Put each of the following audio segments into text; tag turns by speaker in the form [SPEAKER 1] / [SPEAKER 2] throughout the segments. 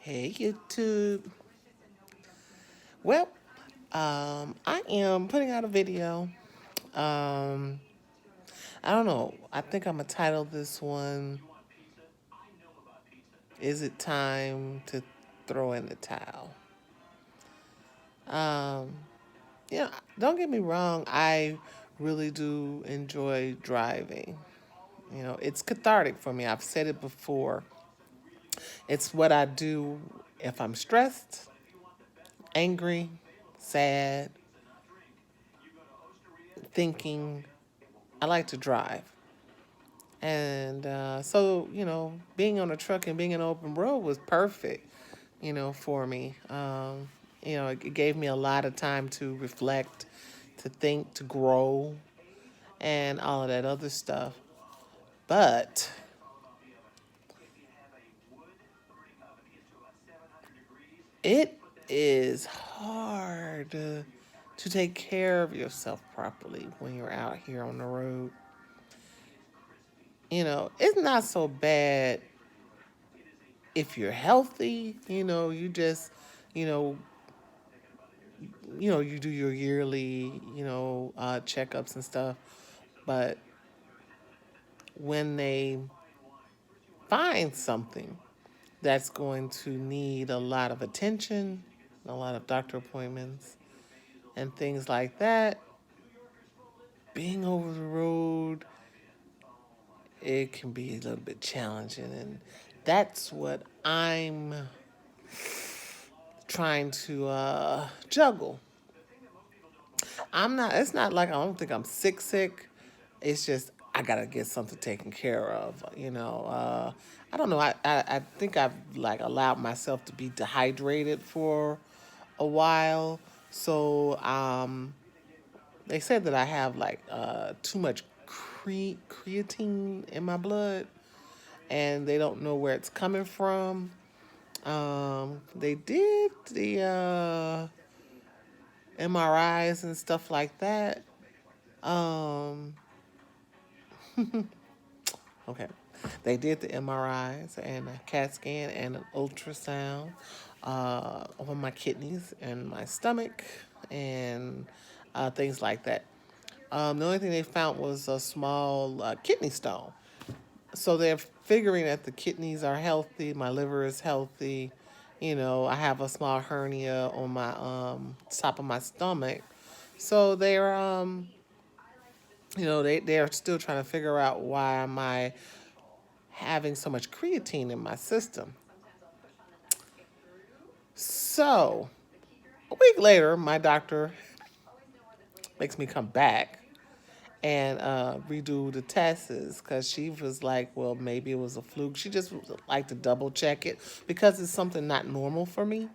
[SPEAKER 1] Hey YouTube. Well, I am putting out a video. Um, I don't know. I think I'm gonna title this one, "Is it time to throw in the towel?" Um, you know, don't get me wrong. I really do enjoy driving. It's cathartic for me. I've said it before. It's what I do if I'm stressed, angry, sad, thinking. I like to drive. And being on a truck and being in an open road was perfect, for me. It gave me a lot of time to reflect, to think, to grow, and all of that other stuff. But it is hard to take care of yourself properly when you're out here on the road. It's not so bad if you're healthy. You know, you do your yearly, checkups and stuff. But when they find something that's going to need a lot of attention, a lot of doctor appointments, and things like that, being over the road, it can be a little bit challenging. And that's what I'm trying to juggle. It's not like I don't think I'm sick. It's just I gotta get something taken care of. I don't know. I think I've like allowed myself to be dehydrated for a while. So they said that I have like too much creatine in my blood, and they don't know where it's coming from. They did the MRIs and stuff like that. Um, Okay. They did the MRIs and a CAT scan and an ultrasound on my kidneys and my stomach and things like that. The only thing they found was a small kidney stone. So they're figuring that the kidneys are healthy, my liver is healthy. I have a small hernia on my top of my stomach. So they're still trying to figure out why am I having so much creatine in my system. So, a week later, my doctor makes me come back and redo the tests because she was like, well, maybe it was a fluke. She just would like to double check it because it's something not normal for me.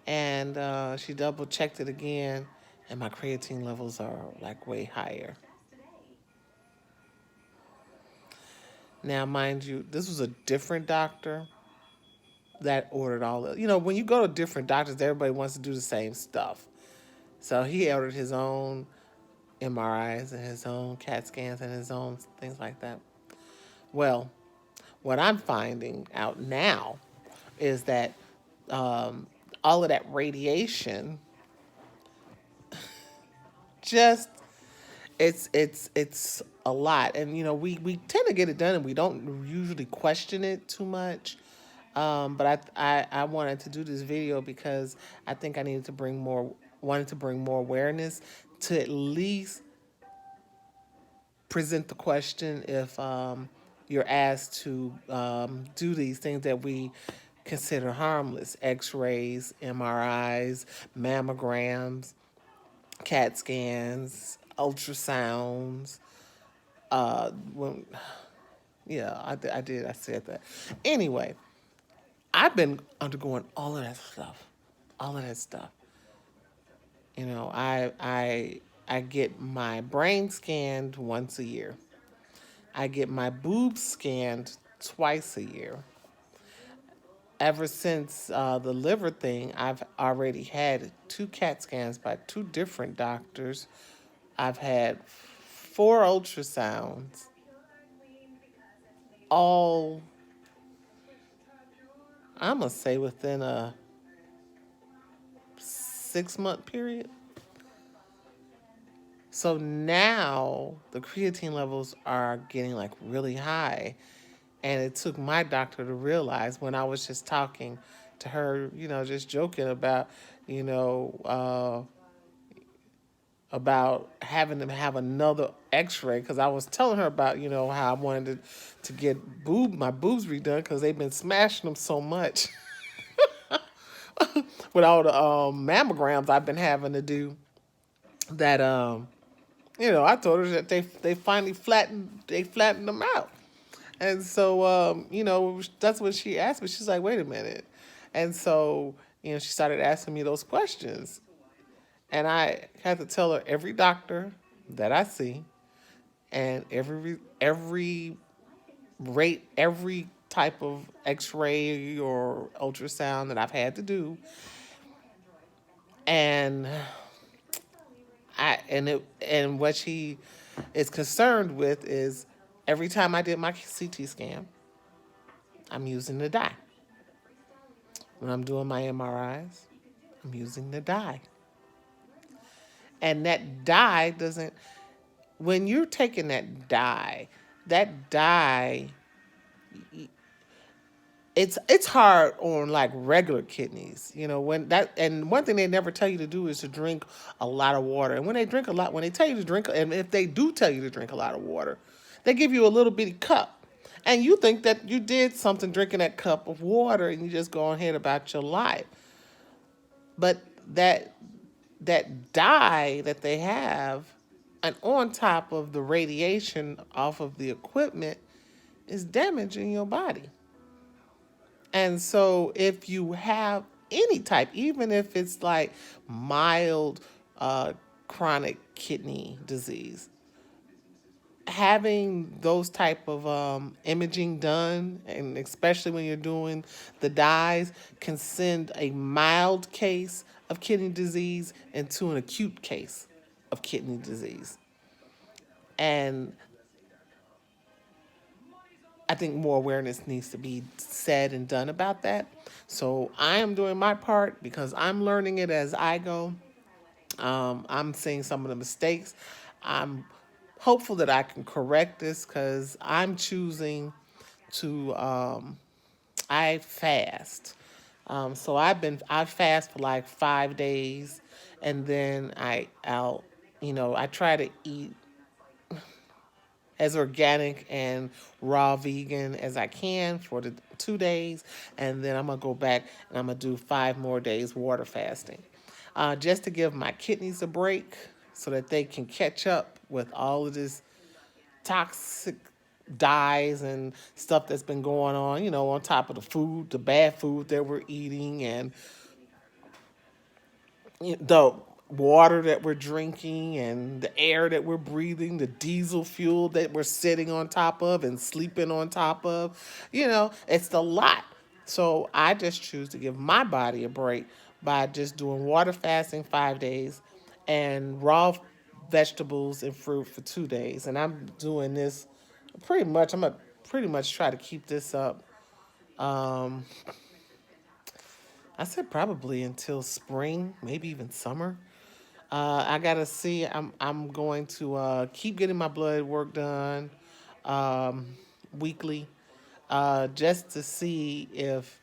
[SPEAKER 1] And she double checked it again, and my creatine levels are like way higher. Now, mind you, this was a different doctor that ordered all the, when you go to different doctors, everybody wants to do the same stuff. So he ordered his own MRIs and his own CAT scans and his own things like that. Well, what I'm finding out now is that all of that radiation just it's a lot, and we tend to get it done, and we don't usually question it too much. But I wanted to do this video because I think I needed to wanted to bring more awareness to at least present the question if you're asked to do these things that we consider harmless: x-rays, MRIs, mammograms, CAT scans, ultrasounds. When Yeah, I said that. Anyway, I've been undergoing all of that stuff. I get my brain scanned once a year. I get my boobs scanned twice a year. Ever since the liver thing, I've already had two CAT scans by two different doctors. I've had four ultrasounds, all I'm gonna say within a 6 month period. So now the creatine levels are getting like really high. And it took my doctor to realize when I was just talking to her, just joking you know, uh, about having to have another X-ray because I was telling her about how I wanted to get my boobs redone because they've been smashing them so much with all the mammograms I've been having to do that I told her that they finally flattened them out. And so, that's what she asked me. She's like, wait a minute. And so, she started asking me those questions. And I had to tell her every doctor that I see and every rate, every type of x-ray or ultrasound that I've had to do. And and what she is concerned with is every time I did my CT scan, I'm using the dye. When I'm doing my MRIs, I'm using the dye. And that dye doesn't, when you're taking that dye, it's hard on like regular kidneys. When that, and one thing they never tell you to do is to drink a lot of water. And when they drink a lot, when they tell you to drink, and if they do tell you to drink a lot of water, they give you a little bitty cup. And you think that you did something drinking that cup of water and you just go ahead about your life. But that dye that they have, and on top of the radiation off of the equipment, is damaging your body. And so if you have any type, even if it's like mild chronic kidney disease, having those type of imaging done, and especially when you're doing the dyes, can send a mild case of kidney disease into an acute case of kidney disease. And I think more awareness needs to be said and done about that. So I am doing my part because I'm learning it as I go. I'm seeing some of the mistakes. I'm hopeful that I can correct this because I'm choosing to I fast. So I fast for like 5 days, and then I try to eat as organic and raw vegan as I can for the 2 days, and then I'm gonna go back and I'm gonna do 5 more days water fasting, just to give my kidneys a break so that they can catch up with all of this toxic dyes and stuff that's been going on, on top of the bad food that we're eating, and the water that we're drinking and the air that we're breathing, the diesel fuel that we're sitting on top of and sleeping on top of. It's a lot. So I just choose to give my body a break by just doing water fasting 5 days and raw vegetables and fruit for 2 days. And I'm doing this I'm going to pretty much try to keep this up. Um, I said probably until spring, maybe even summer. I gotta see. I'm going to keep getting my blood work done um, weekly, just to see if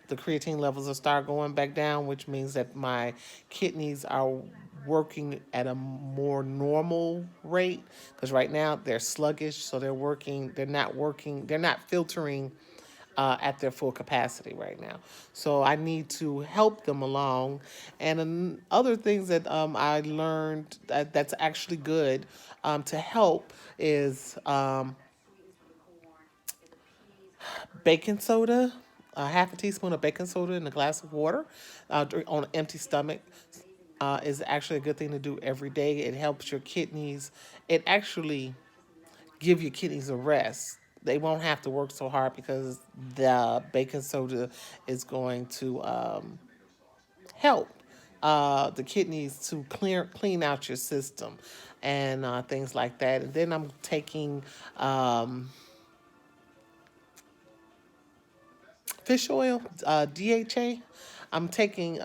[SPEAKER 1] the creatine levels will start going back down, which means that my kidneys are working at a more normal rate. Because right now they're sluggish, so they're working. They're not working. They're not filtering at their full capacity right now. So I need to help them along. And other things that I learned that's actually good to help is baking soda, half a teaspoon of baking soda in a glass of water on an empty stomach. Is actually a good thing to do every day. It helps your kidneys. It actually give your kidneys a rest. They won't have to work so hard because the baking soda is going to help the kidneys to clean out your system and things like that. And then I'm taking fish oil, DHA. I'm taking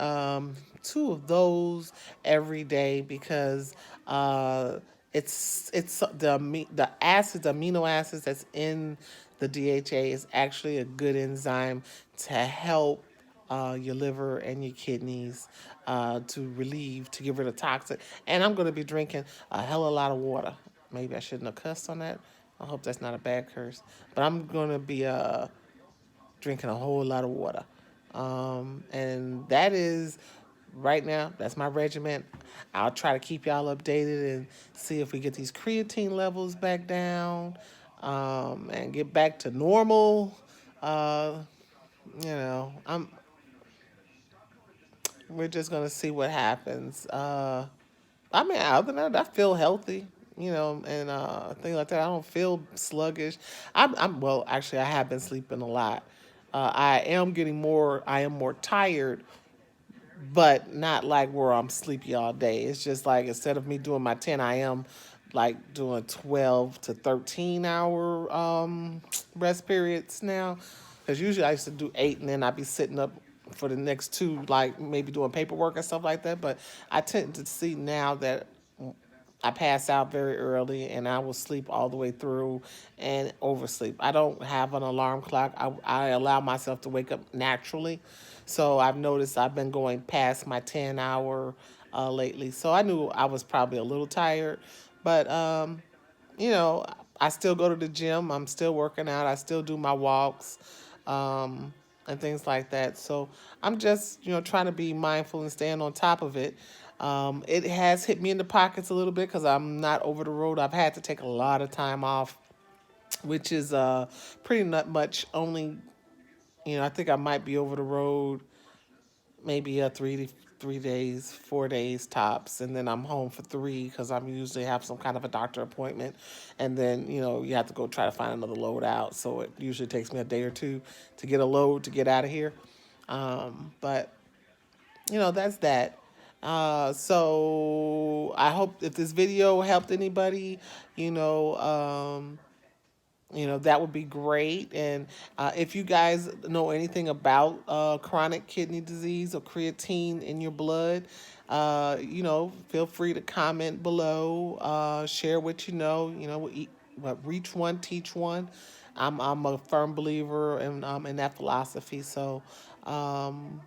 [SPEAKER 1] two of those every day because uh, it's the acids, amino acids that's in the DHA is actually a good enzyme to help your liver and your kidneys to relieve, to get rid of toxic. And I'm going to be drinking a hell of a lot of water. Maybe I shouldn't have cussed on that. I hope that's not a bad curse. But I'm going to be drinking a whole lot of water. And that is right now, that's my regimen. I'll try to keep y'all updated and see if we get these creatine levels back down and get back to normal. Uh, we're just gonna see what happens. I mean, other than that, I feel healthy, and things like that. I don't feel sluggish. Well, actually, I have been sleeping a lot. I am more tired, but not like where I'm sleepy all day. It's just like instead of me doing my 10, I am like doing 12 to 13 hour rest periods now. Because usually I used to do 8 and then I'd be sitting up for the next two, like maybe doing paperwork and stuff like that. But I tend to see now that I pass out very early and I will sleep all the way through and oversleep. I don't have an alarm clock. I allow myself to wake up naturally. So I've noticed I've been going past my 10 hour lately. So I knew I was probably a little tired. But you know, I still go to the gym. I'm still working out. I still do my walks um, and things like that. So I'm just, trying to be mindful and staying on top of it. It has hit me in the pockets a little bit because I'm not over the road. I've had to take a lot of time off, which is pretty not much. Only, I think I might be over the road maybe 3 days, 4 days tops, and then I'm home for three because I'm usually have some kind of a doctor appointment, and then you have to go try to find another load out. So it usually takes me a day or two to get a load to get out of here. But that's that. So I hope if this video helped anybody, you know, um, that would be great. And if you guys know anything about chronic kidney disease or creatine in your blood, feel free to comment below, share what you know. Reach one, teach one. I'm a firm believer in that philosophy. So, on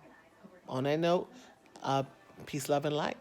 [SPEAKER 1] that note, uh, peace, love, and light.